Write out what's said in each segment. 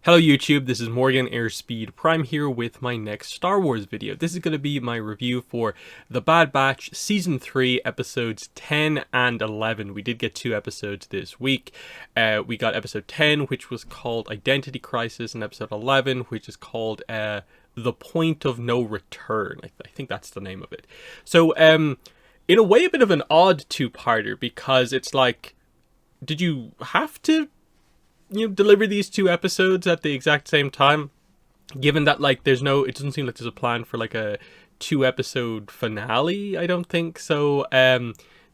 Hello YouTube, this is Morgan Airspeed Prime here with my next Star Wars video. This is going to be my review for The Bad Batch Season 3 episodes 10 and 11. We did get 2 episodes this week. We got episode 10, which was called Identity Crisis, and episode 11, which is called The Point of No Return. I think that's the name of it. So, in a way, a bit of an odd two-parter, because it's like, did you have to deliver these 2 episodes at the exact same time, given that it doesn't seem like there's a plan for like a 2-episode finale? I don't think so.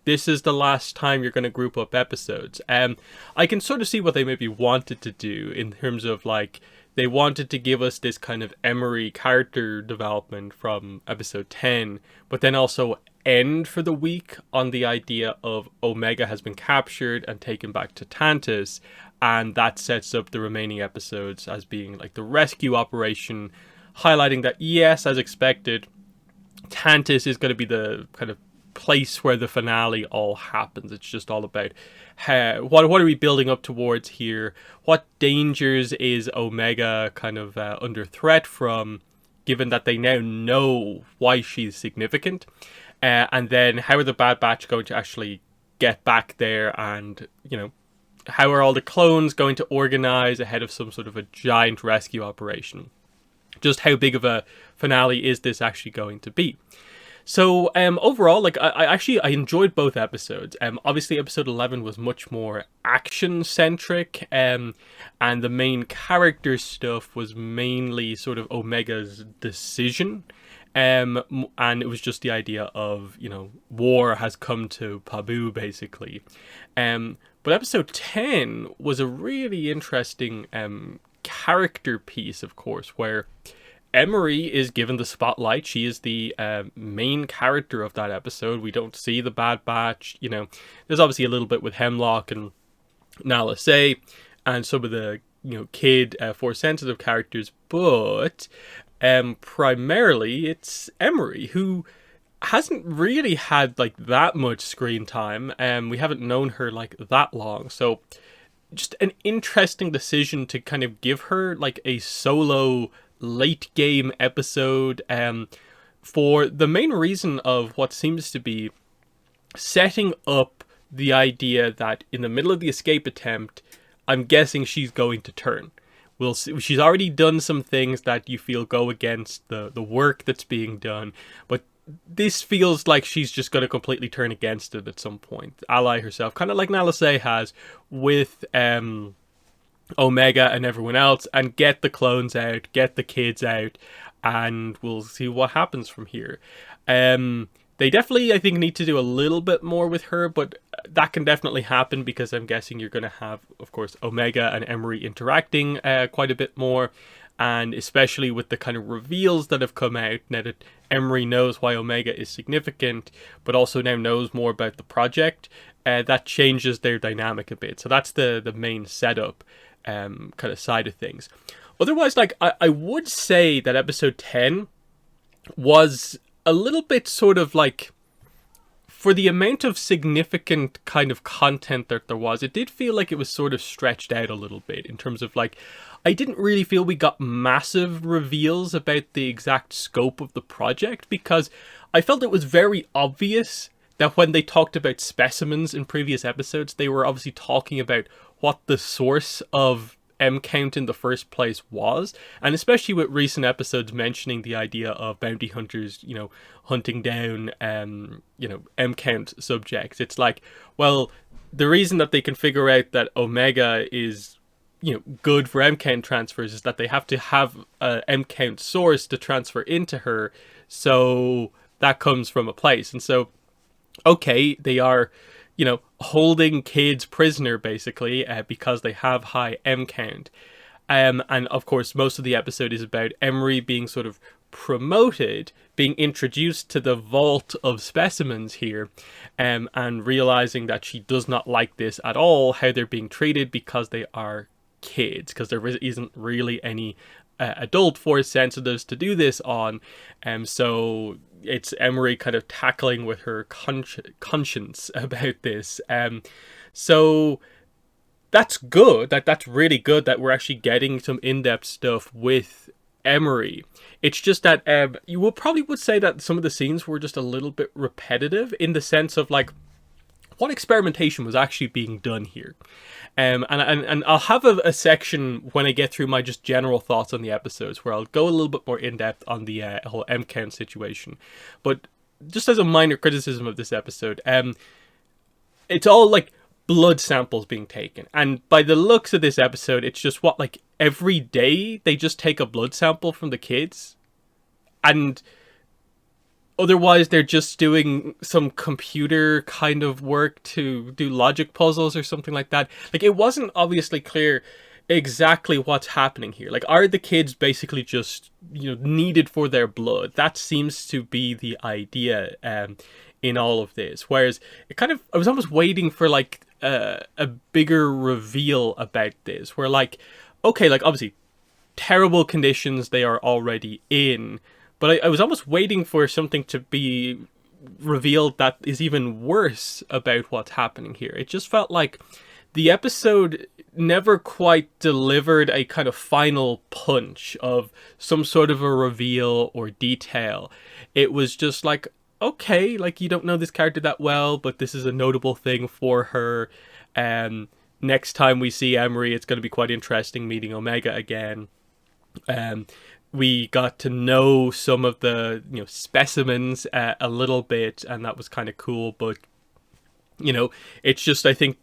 This is the last time you're going to group up episodes. I can sort of see what they maybe wanted to do in terms of they wanted to give us this kind of Emery character development from episode 10, but then also end for the week on the idea of Omega has been captured and taken back to Tantus, and that sets up the remaining episodes as being like the rescue operation, highlighting that, yes, as expected, Tantus is going to be the kind of place where the finale all happens. It's just all about what are we building up towards here? What dangers is Omega kind of under threat from, given that they now know why she's significant? And then how are the Bad Batch going to actually get back there, and, how are all the clones going to organize ahead of some sort of a giant rescue operation? Just how big of a finale is this actually going to be? So overall, I enjoyed both episodes. Obviously episode 11 was much more action centric, and the main character stuff was mainly sort of Omega's decision. And it was just the idea of, war has come to Pabu, basically. But episode 10 was a really interesting character piece, of course, where Emery is given the spotlight. She is the main character of that episode. We don't see the Bad Batch. There's obviously a little bit with Hemlock and Nala Se and some of the kid Force sensitive characters, but primarily it's Emery, who hasn't really had that much screen time. We haven't known her that long, so just an interesting decision to kind of give her a solo late game episode, for the main reason of what seems to be setting up the idea that in the middle of the escape attempt, I'm guessing she's going to turn. We'll see. She's already done some things that you feel go against the work that's being done, but this feels like she's just going to completely turn against it at some point. Ally herself, kind of like Nala Se has with Omega and everyone else, and get the clones out, get the kids out, and we'll see what happens from here. They definitely, I think, need to do a little bit more with her, but that can definitely happen because I'm guessing you're going to have, of course, Omega and Emery interacting quite a bit more, and especially with the kind of reveals that have come out now that Emery knows why Omega is significant, but also now knows more about the project. That changes their dynamic a bit. So that's the main setup kind of side of things. Otherwise, I would say that episode 10 was a little bit sort of for the amount of significant kind of content that there was, it did feel like it was sort of stretched out a little bit in terms of I didn't really feel we got massive reveals about the exact scope of the project, because I felt it was very obvious that when they talked about specimens in previous episodes, they were obviously talking about what the source of M-Count in the first place was, and especially with recent episodes mentioning the idea of bounty hunters, hunting down, M-Count subjects. It's well, the reason that they can figure out that Omega is, good for M-Count transfers is that they have to have a M-Count source to transfer into her, so that comes from a place. And so, okay, they are, holding kids prisoner, basically, because they have high M count. And of course, most of the episode is about Emery being sort of promoted, being introduced to the vault of specimens here, and realizing that she does not like this at all, how they're being treated, because they are kids, because there isn't really any adult Force sensitives to do this on. So it's Emery kind of tackling with her conscience about this. So that's good. That's really good that we're actually getting some in-depth stuff with Emery. It's just that you will probably would say that some of the scenes were just a little bit repetitive in the sense of like what experimentation was actually being done here. And I'll have a section when I get through my just general thoughts on the episodes where I'll go a little bit more in depth on the whole M count situation. But just as a minor criticism of this episode, it's all like blood samples being taken, and by the looks of this episode, it's just what, like every day they just take a blood sample from the kids, and otherwise they're just doing some computer kind of work to do logic puzzles or something like that. Like, it wasn't obviously clear exactly what's happening here. Like, are the kids basically just, needed for their blood? That seems to be the idea in all of this. Whereas I was almost waiting for like a bigger reveal about this, where like, okay, like obviously terrible conditions they are already in, but I was almost waiting for something to be revealed that is even worse about what's happening here. It just felt like the episode never quite delivered a kind of final punch of some sort of a reveal or detail. It was just like, okay, like you don't know this character that well, but this is a notable thing for her. Next time we see Emery, it's going to be quite interesting meeting Omega again. We got to know some of the specimens a little bit, and that was kind of cool. But it's just, I think,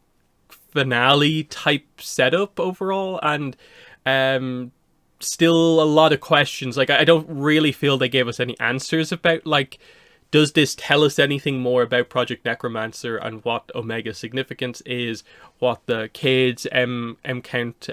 finale type setup overall, and still a lot of questions. Like, I don't really feel they gave us any answers about, like, does this tell us anything more about Project Necromancer and what Omega's significance is, what the kids M count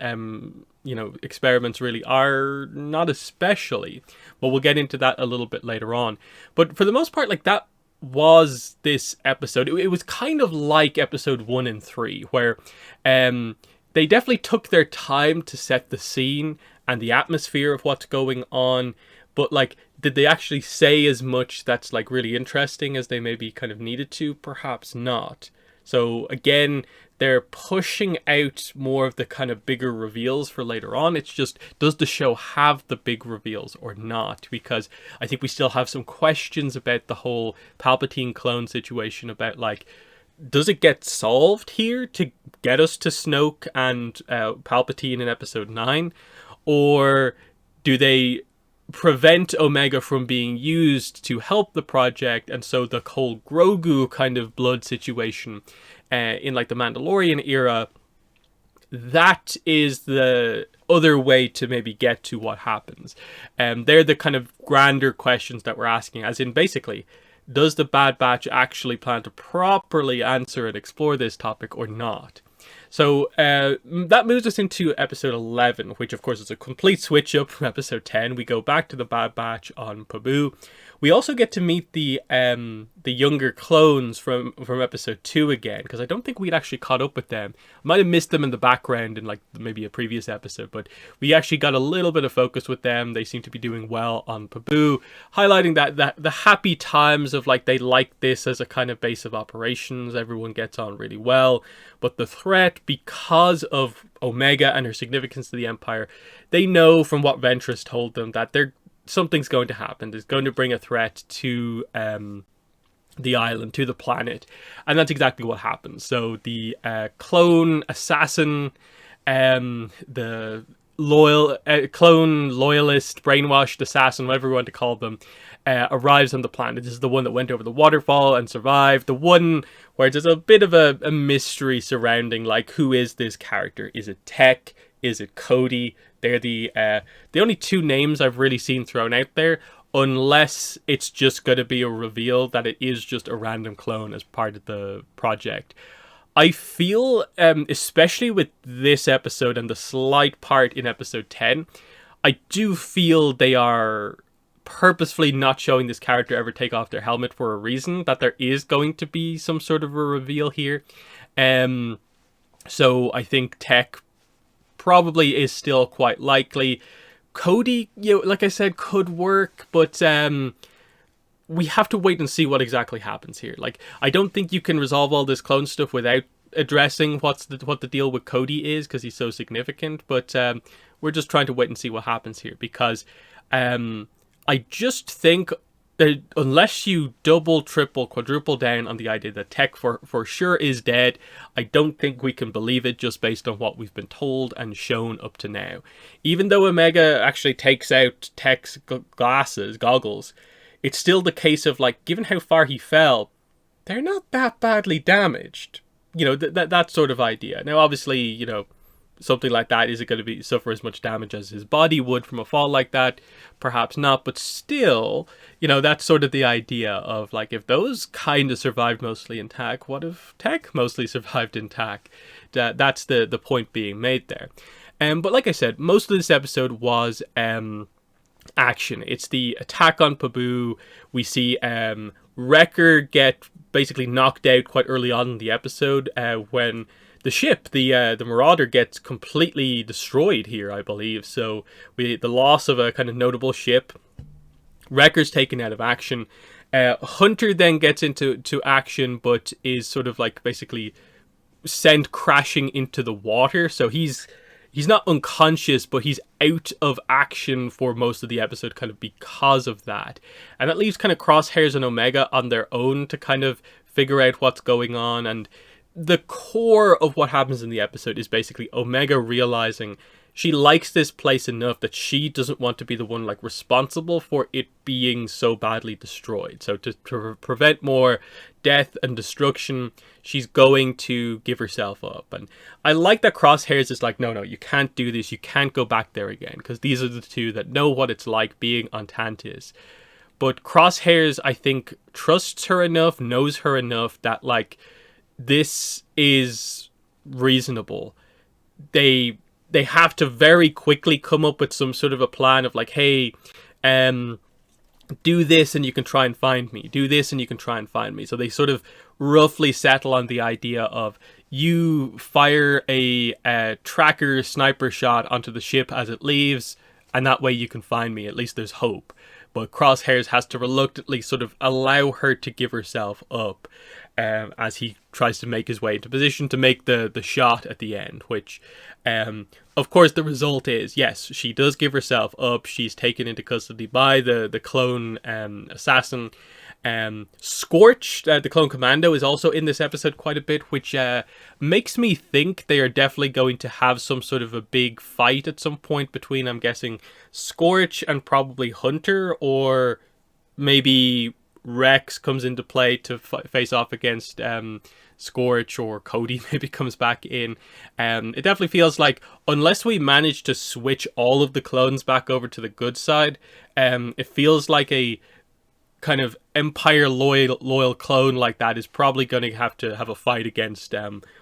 experiments really are? Not especially, but we'll get into that a little bit later on. But for the most part, like, that was this episode. It was kind of like episode 1 and 3, where they definitely took their time to set the scene and the atmosphere of what's going on, but like, did they actually say as much that's like really interesting as they maybe kind of needed to? Perhaps not. So again, they're pushing out more of the kind of bigger reveals for later on. It's just, does the show have the big reveals or not? Because I think we still have some questions about the whole Palpatine clone situation, about like, does it get solved here to get us to Snoke and Palpatine in episode 9? Or do they prevent Omega from being used to help the project, and so the whole Grogu kind of blood situation in like the Mandalorian era, that is the other way to maybe get to what happens. They're the kind of grander questions that we're asking, as in basically, does the Bad Batch actually plan to properly answer and explore this topic or not? So that moves us into episode 11, which of course is a complete switch up from episode 10. We go back to the Bad Batch on Pabu. We also get to meet the younger clones from episode 2 again, because I don't think we'd actually caught up with them. I might have missed them in the background in like maybe a previous episode, but we actually got a little bit of focus with them. They seem to be doing well on Pabu, highlighting that the happy times of like, they like this as a kind of base of operations. Everyone gets on really well, but the threat, because of Omega and her significance to the Empire, they know from what Ventress told them that something's going to happen. It's going to bring a threat to the island, to the planet, and that's exactly what happens. So the clone assassin, the clone loyalist, brainwashed assassin, whatever you want to call them, arrives on the planet. This is the one that went over the waterfall and survived. The one where there's a bit of a mystery surrounding, like, who is this character? Is it Tech? Is it Cody? They're the only two names I've really seen thrown out there, unless it's just going to be a reveal that it is just a random clone as part of the project. I feel, especially with this episode and the slight part in episode 10, I do feel they are purposefully not showing this character ever take off their helmet for a reason, that there is going to be some sort of a reveal here. So I think Tech probably is still quite likely. Cody, like I said, could work, but we have to wait and see what exactly happens here. Like, I don't think you can resolve all this clone stuff without addressing what the deal with Cody is because he's so significant, but we're just trying to wait and see what happens here, because I just think that unless you double, triple, quadruple down on the idea that Tech for sure is dead, I don't think we can believe it just based on what we've been told and shown up to now. Even though Omega actually takes out Tech's goggles, it's still the case of, like, given how far he fell, they're not that badly damaged. You know, that sort of idea. Now, obviously, you know, something like that isn't going to suffer as much damage as his body would from a fall like that. Perhaps not, but still, you know, that's sort of the idea of, like, if those kind of survived mostly intact, what if Tech mostly survived intact? That's the point being made there. But like I said, most of this episode was action. It's the attack on Pabu. We see Wrecker get basically knocked out quite early on in the episode when the ship, the Marauder, gets completely destroyed here, I believe. So the loss of a kind of notable ship. Wrecker's taken out of action. Hunter then gets into action, but is sort of like basically sent crashing into the water. So he's not unconscious, but he's out of action for most of the episode kind of because of that. And that leaves kind of Crosshairs and Omega on their own to kind of figure out what's going on. And the core of what happens in the episode is basically Omega realizing she likes this place enough that she doesn't want to be the one, like, responsible for it being so badly destroyed. So to prevent more death and destruction, she's going to give herself up. And I like that Crosshairs is like, no, you can't do this. You can't go back there again, because these are the two that know what it's like being on Tantis. But Crosshairs, I think, trusts her enough, knows her enough that, like, this is reasonable. They have to very quickly come up with some sort of a plan of, like, hey, do this and you can try and find me. Do this and you can try and find me. So they sort of roughly settle on the idea of, you fire a tracker sniper shot onto the ship as it leaves, and that way you can find me. At least there's hope. But Crosshairs has to reluctantly sort of allow her to give herself up as he tries to make his way into position to make the shot at the end, which, of course, the result is, yes, she does give herself up. She's taken into custody by the clone assassin. Scorch, the clone commando, is also in this episode quite a bit, which makes me think they are definitely going to have some sort of a big fight at some point between, I'm guessing, Scorch and probably Hunter, or maybe Rex comes into play to face off against Scorch, or Cody maybe comes back in. It definitely feels like, unless we manage to switch all of the clones back over to the good side, it feels like a kind of Empire loyal clone like that is probably going to have a fight against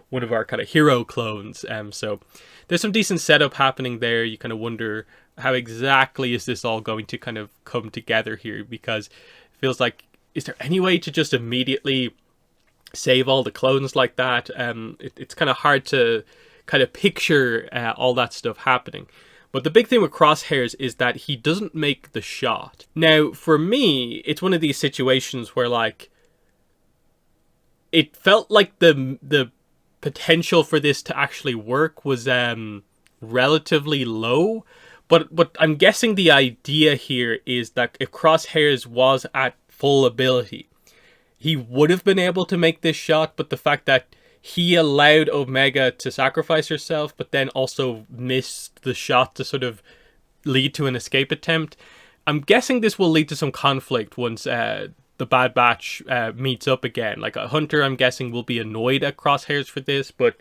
one of our kind of hero clones. So there's some decent setup happening there. You kind of wonder how exactly is this all going to kind of come together here, because it feels like, is there any way to just immediately save all the clones like that? It's kind of hard to kind of picture all that stuff happening. But the big thing with Crosshairs is that he doesn't make the shot. Now, for me, it's one of these situations where, like, it felt like the potential for this to actually work was relatively low. But I'm guessing the idea here is that if Crosshairs was at full ability, he would have been able to make this shot, but the fact that he allowed Omega to sacrifice herself, but then also missed the shot to sort of lead to an escape attempt. I'm guessing this will lead to some conflict once the Bad Batch meets up again. Like, a Hunter, I'm guessing, will be annoyed at Crosshairs for this, but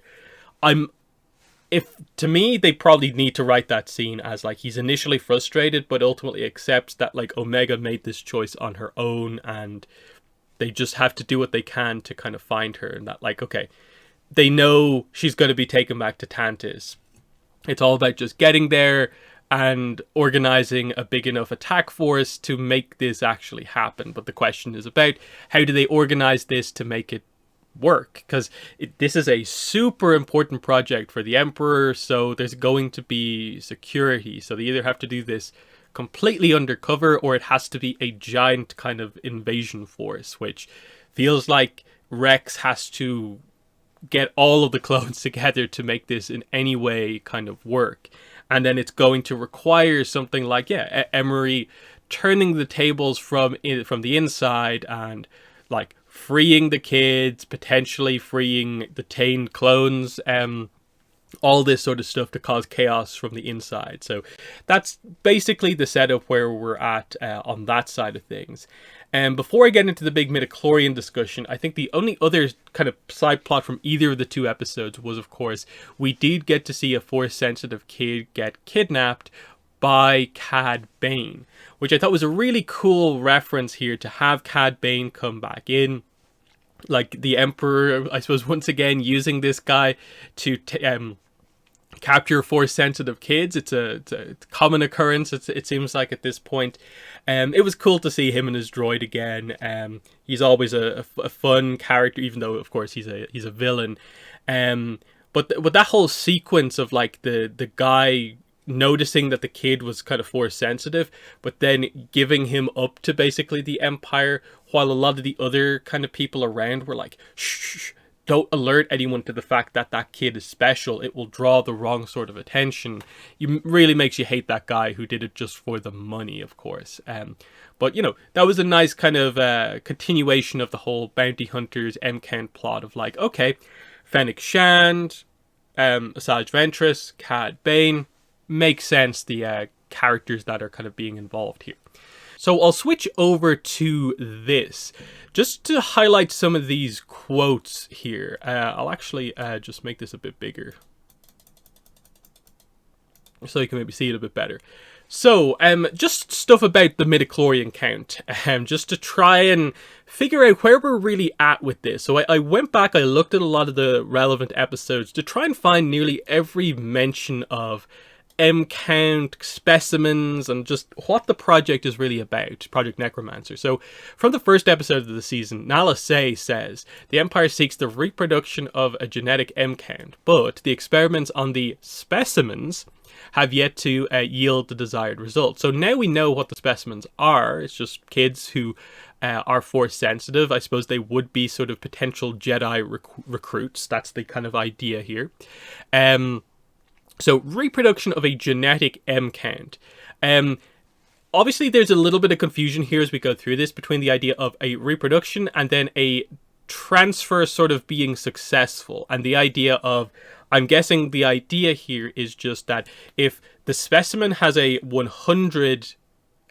to me, they probably need to write that scene as, like, he's initially frustrated, but ultimately accepts that, like, Omega made this choice on her own, and they just have to do what they can to kind of find her. And that, like, okay, they know she's going to be taken back to Tantis. It's all about just getting there and organizing a big enough attack force to make this actually happen. But the question is about, how do they organize this to make it work? Because this is a super important project for the Emperor, so there's going to be security. So they either have to do this completely undercover, or it has to be a giant kind of invasion force, which feels like Rex has to get all of the clones together to make this in any way kind of work. And then it's going to require something like, Emery turning the tables from the inside and like freeing the kids, potentially freeing the tamed clones, all this sort of stuff to cause chaos from the inside. So that's basically the setup where we're at on that side of things. And before I get into the big midichlorian discussion, I think the only other kind of side plot from either of the two episodes was, of course, we did get to see a Force-sensitive kid get kidnapped by Cad Bane, which I thought was a really cool reference here to have Cad Bane come back in. Like the Emperor, I suppose, once again using this guy to capture Force-sensitive kids. It's a common occurrence, it seems like, at this point. It was cool to see him and his droid again. He's always a fun character, even though, of course, he's a villain. But that whole sequence of like the guy noticing that the kid was kind of Force-sensitive, but then giving him up to basically the Empire, while a lot of the other kind of people around were like, shh, don't alert anyone to the fact that that kid is special. It will draw the wrong sort of attention. It really makes you hate that guy who did it just for the money, of course. But, you know, that was a nice kind of continuation of the whole Bounty Hunters M-Count plot of like, okay, Fennec Shand, Asajj Ventress, Cad Bane, makes sense, the characters that are kind of being involved here. So I'll switch over to this, just to highlight some of these quotes here. I'll actually just make this a bit bigger, so you can maybe see it a bit better. So, just stuff about the midichlorian count, just to try and figure out where we're really at with this. So I went back, I looked at a lot of the relevant episodes to try and find nearly every mention of M-Count, specimens, and just what the project is really about, Project Necromancer. So, from the first episode of the season, Nala Se says, the Empire seeks the reproduction of a genetic M-Count, but the experiments on the specimens have yet to yield the desired result. So now we know what the specimens are. It's just kids who are Force sensitive. I suppose they would be sort of potential Jedi recruits. That's the kind of idea here. So, reproduction of a genetic M-Count. Obviously, there's a little bit of confusion here as we go through this between the idea of a reproduction and then a transfer sort of being successful. And the idea of, I'm guessing the idea here is just that if the specimen has a 100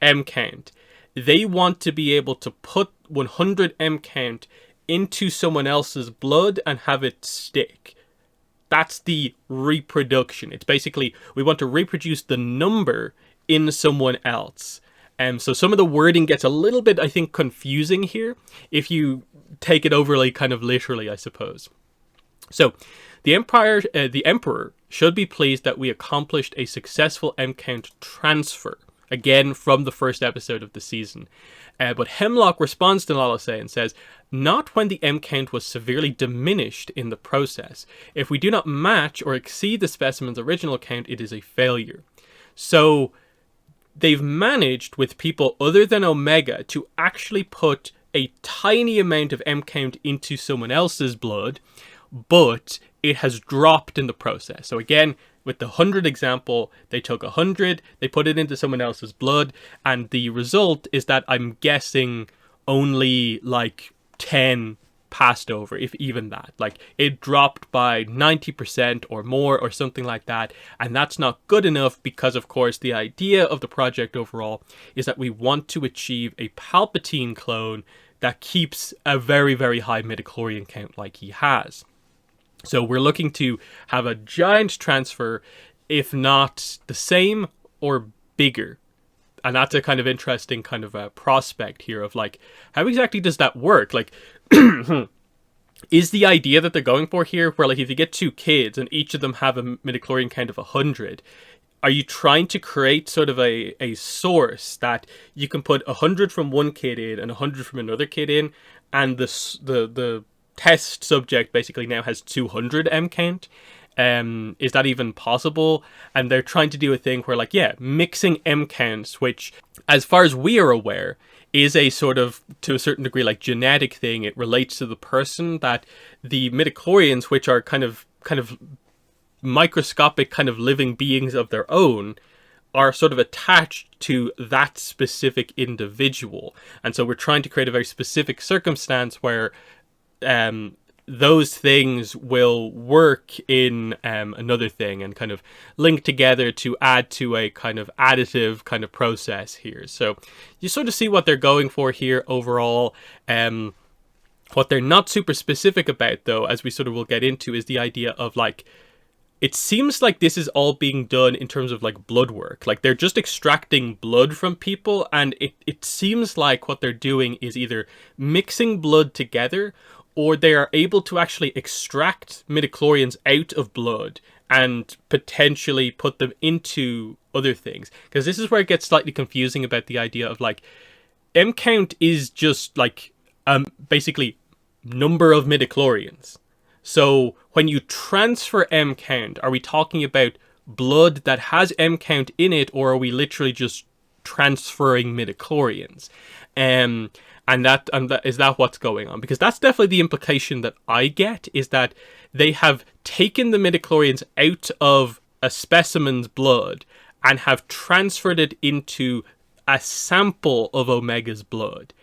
M-Count, they want to be able to put 100 M-Count into someone else's blood and have it stick. That's the reproduction. It's basically, we want to reproduce the number in someone else. So some of the wording gets a little bit, I think, confusing here, if you take it overly kind of literally, I suppose. So, the Emperor should be pleased that we accomplished a successful M-Count transfer, again, from the first episode of the season. But Hemlock responds to Nala Se and says, not when the M-Count was severely diminished in the process. If we do not match or exceed the specimen's original count, it is a failure. So they've managed, with people other than Omega, to actually put a tiny amount of M-Count into someone else's blood, but it has dropped in the process. So again, with the 100 example, they took 100, they put it into someone else's blood, and the result is that I'm guessing only like 10 passed over, if even that. Like, it dropped by 90% or more or something like that, and that's not good enough because, of course, the idea of the project overall is that we want to achieve a Palpatine clone that keeps a very, very high midichlorian count like he has. So we're looking to have a giant transfer, if not the same or bigger. And that's a kind of interesting kind of a prospect here of like, how exactly does that work? Like, is the idea that they're going for here where like if you get two kids and each of them have a midichlorian count of 100, are you trying to create sort of a source that you can put 100 from one kid in and 100 from another kid in, and the test subject basically now has 200 M-Count? Is that even possible? And they're trying to do a thing where like, yeah, mixing M-Counts, which as far as we are aware is a sort of, to a certain degree, like genetic thing. It relates to the person, that the midichlorians, which are kind of microscopic kind of living beings of their own, are sort of attached to that specific individual. And so we're trying to create a very specific circumstance where those things will work in another thing and kind of link together to add to a kind of additive kind of process here. So you sort of see what they're going for here overall. What they're not super specific about, though, as we sort of will get into, is the idea of like, it seems like this is all being done in terms of like blood work. Like they're just extracting blood from people, and it seems like what they're doing is either mixing blood together, or they are able to actually extract midichlorians out of blood and potentially put them into other things. Because this is where it gets slightly confusing about the idea of like, M count is just like basically number of midichlorians. So when you transfer M count, are we talking about blood that has M count in it, or are we literally just transferring midichlorians? And that is that what's going on? Because that's definitely the implication that I get, is that they have taken the midichlorians out of a specimen's blood and have transferred it into a sample of Omega's blood.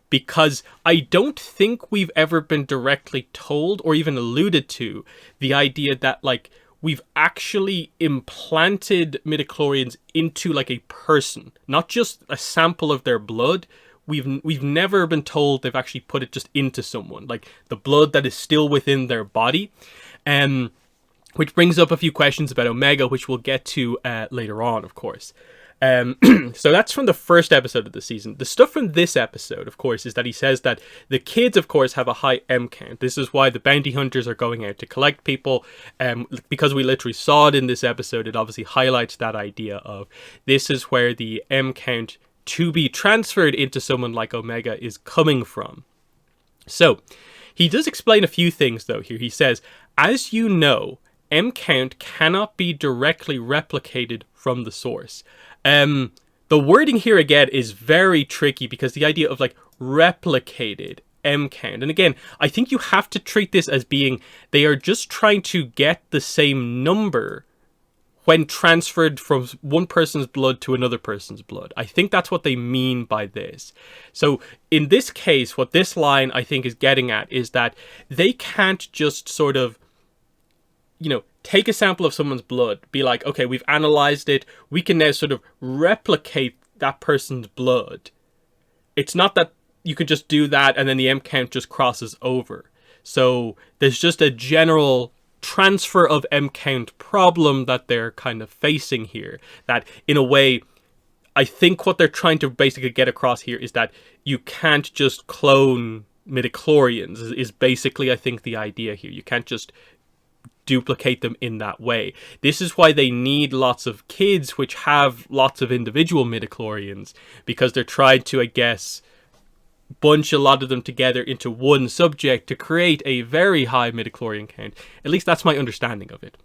Because I don't think we've ever been directly told or even alluded to the idea that like we've actually implanted midichlorians into like a person, not just a sample of their blood. We've never been told they've actually put it just into someone, like the blood that is still within their body. Which brings up a few questions about Omega, which we'll get to later on, of course. So that's from the first episode of the season. The stuff from this episode, of course, is that he says that the kids, of course, have a high M count. This is why the bounty hunters are going out to collect people. Because we literally saw it in this episode, it obviously highlights that idea of this is where the M count to be transferred into someone like Omega is coming from. So he does explain a few things, though, here. He says, as you know, M count cannot be directly replicated from the source. The wording here again is very tricky, because the idea of like replicated M count, and again, I think you have to treat this as being they are just trying to get the same number when transferred from one person's blood to another person's blood. I think that's what they mean by this. So in this case, what this line I think is getting at is that they can't just sort of, you know, take a sample of someone's blood, be like, okay, we've analyzed it, we can now sort of replicate that person's blood. It's not that you can just do that and then the M count just crosses over. So there's just a general transfer of M count problem that they're kind of facing here. That in a way, I think what they're trying to basically get across here is that you can't just clone midichlorians, is basically, I think, the idea here. You can't just duplicate them in that way. This is why they need lots of kids which have lots of individual midichlorians, because they're trying to, I guess, bunch a lot of them together into one subject to create a very high midichlorian count. At least that's my understanding of it.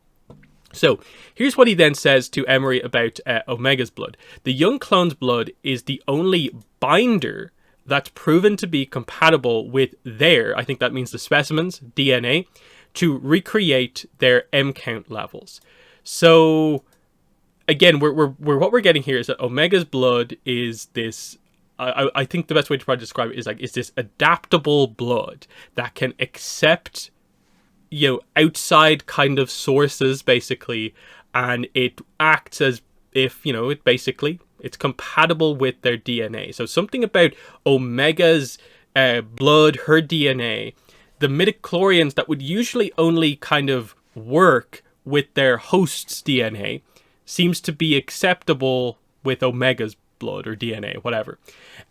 So here's what he then says to Emery about Omega's blood. The young clone's blood is the only binder that's proven to be compatible with their, I think that means the specimen's, DNA, to recreate their M count levels. So again, what we're getting here is that Omega's blood is this, I think the best way to probably describe it is like, it's this adaptable blood that can accept, you know, outside kind of sources basically, and it acts as if, you know, it's compatible with their DNA. So something about Omega's blood, her DNA, the midichlorians that would usually only kind of work with their host's DNA seems to be acceptable with Omega's blood or DNA, whatever.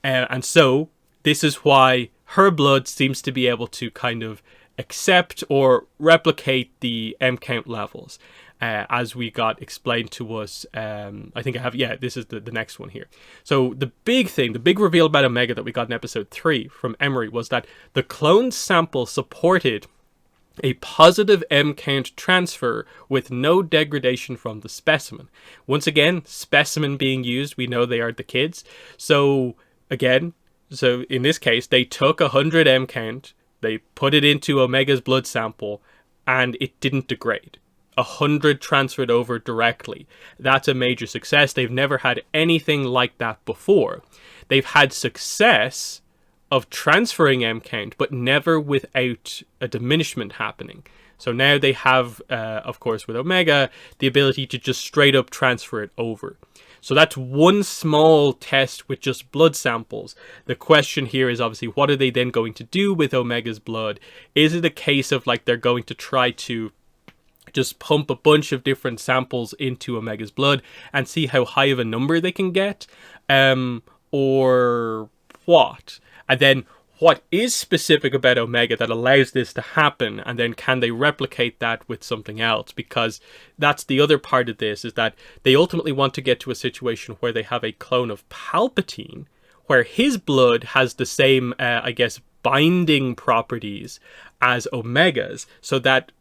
And so this is why her blood seems to be able to kind of accept or replicate the M count levels. As we got explained to us, I think I have, yeah, this is the next one here. So the big reveal about Omega that we got in episode 3 from Emery was that the clone sample supported a positive M count transfer with no degradation from the specimen. Once again, specimen being used, we know they are the kids. So again, So in this case, they took 100 M count, they put it into Omega's blood sample, and it didn't degrade. 100 transferred over directly. That's a major success. They've never had anything like that before. They've had success of transferring M count, but never without a diminishment happening. So now they have, of course, with Omega, the ability to just straight up transfer it over. So that's one small test with just blood samples. The question here is obviously, what are they then going to do with Omega's blood? Is it a case of like they're going to try to just pump a bunch of different samples into Omega's blood and see how high of a number they can get? Or what? And then what is specific about Omega that allows this to happen, and then can they replicate that with something else? Because that's the other part of this, is that they ultimately want to get to a situation where they have a clone of Palpatine, where his blood has the same, I guess, binding properties as Omega's, so that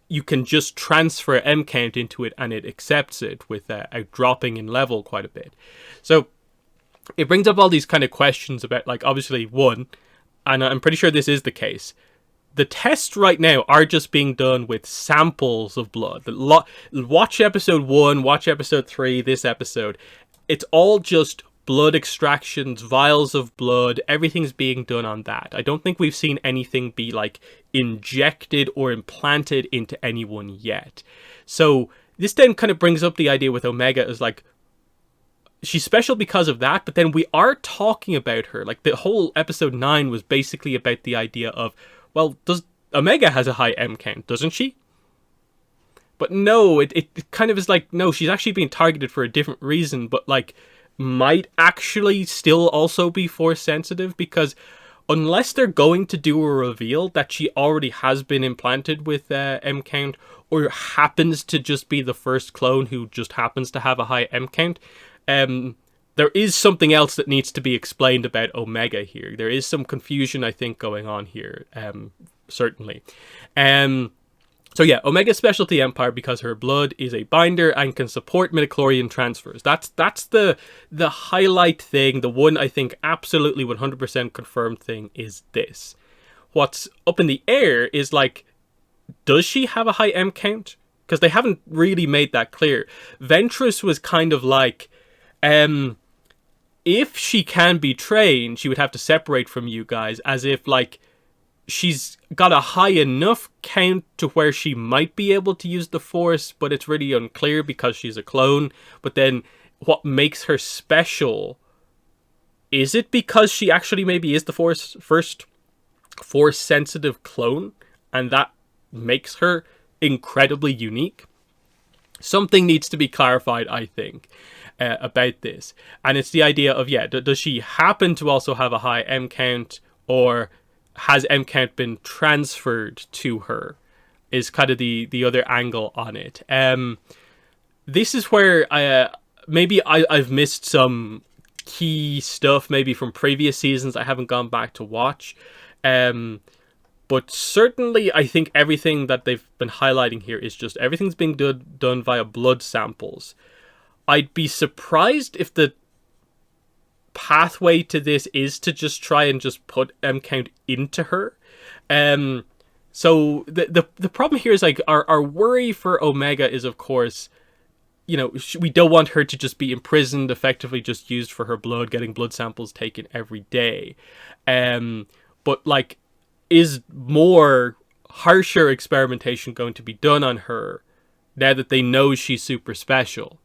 you can just transfer M count into it and it accepts it without dropping in level quite a bit. So it brings up all these kind of questions about, like, obviously, one, and I'm pretty sure this is the case, the tests right now are just being done with samples of blood. Watch episode 1, watch episode 3, this episode. It's all just blood extractions, vials of blood, everything's being done on that. I don't think we've seen anything be, like, injected or implanted into anyone yet. So this then kind of brings up the idea with Omega as, like, she's special because of that, but then we are talking about her. Like, the whole episode 9 was basically about the idea of, well, does Omega has a high M count, doesn't she? But no, it kind of is like, no, she's actually being targeted for a different reason, but, like, might actually still also be force sensitive, because unless they're going to do a reveal that she already has been implanted with M count, or happens to just be the first clone who just happens to have a high M count, there is something else that needs to be explained about Omega here. There is some confusion, I think, going on here, certainly. So yeah, Omega's specialty Empire because her blood is a binder and can support midichlorian transfers. That's the highlight thing. The one, I think, absolutely 100% confirmed thing is this. What's up in the air is, like, does she have a high M count? Because they haven't really made that clear. Ventress was kind of like, if she can be trained, she would have to separate from you guys, as if, like, she's got a high enough count to where she might be able to use the Force, but it's really unclear because she's a clone. But then what makes her special, is it because she actually maybe is the first Force sensitive clone, and that makes her incredibly unique? Something needs to be clarified, I think, about this. And it's the idea of, yeah, does she happen to also have a high M count, or has M count been transferred to her, is kind of the other angle on it. This is where I've missed some key stuff, maybe from previous seasons I haven't gone back to watch. But certainly I think everything that they've been highlighting here is just everything's being done via blood samples. I'd be surprised if the pathway to this is to just try and just put M count into her. So the problem here is, like, our worry for Omega is, of course, you know, we don't want her to just be imprisoned, effectively just used for her blood, getting blood samples taken every day. But, like, is more harsher experimentation going to be done on her now that they know she's super special?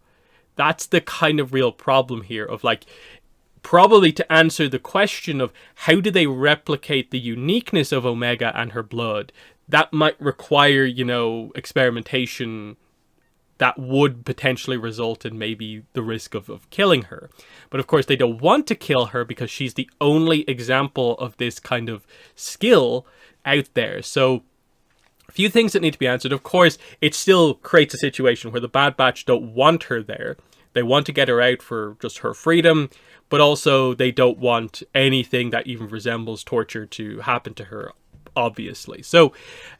That's the kind of real problem here of, like, probably to answer the question of how do they replicate the uniqueness of Omega and her blood, that might require, you know, experimentation that would potentially result in maybe the risk of killing her. But of course they don't want to kill her because she's the only example of this kind of skill out there. So a few things that need to be answered. Of course, it still creates a situation where the Bad Batch don't want her there. They want to get her out for just her freedom, but also they don't want anything that even resembles torture to happen to her, obviously. So,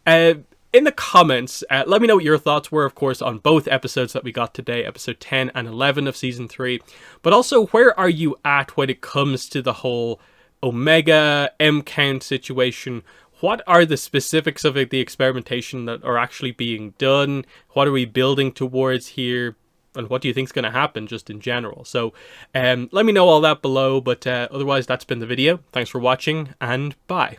in the comments, let me know what your thoughts were, of course, on both episodes that we got today, episode 10 and 11 of Season 3. But also, where are you at when it comes to the whole Omega M count situation. What are the specifics of the experimentation that are actually being done? What are we building towards here? And what do you think is going to happen just in general? So let me know all that below. But otherwise, that's been the video. Thanks for watching, and bye.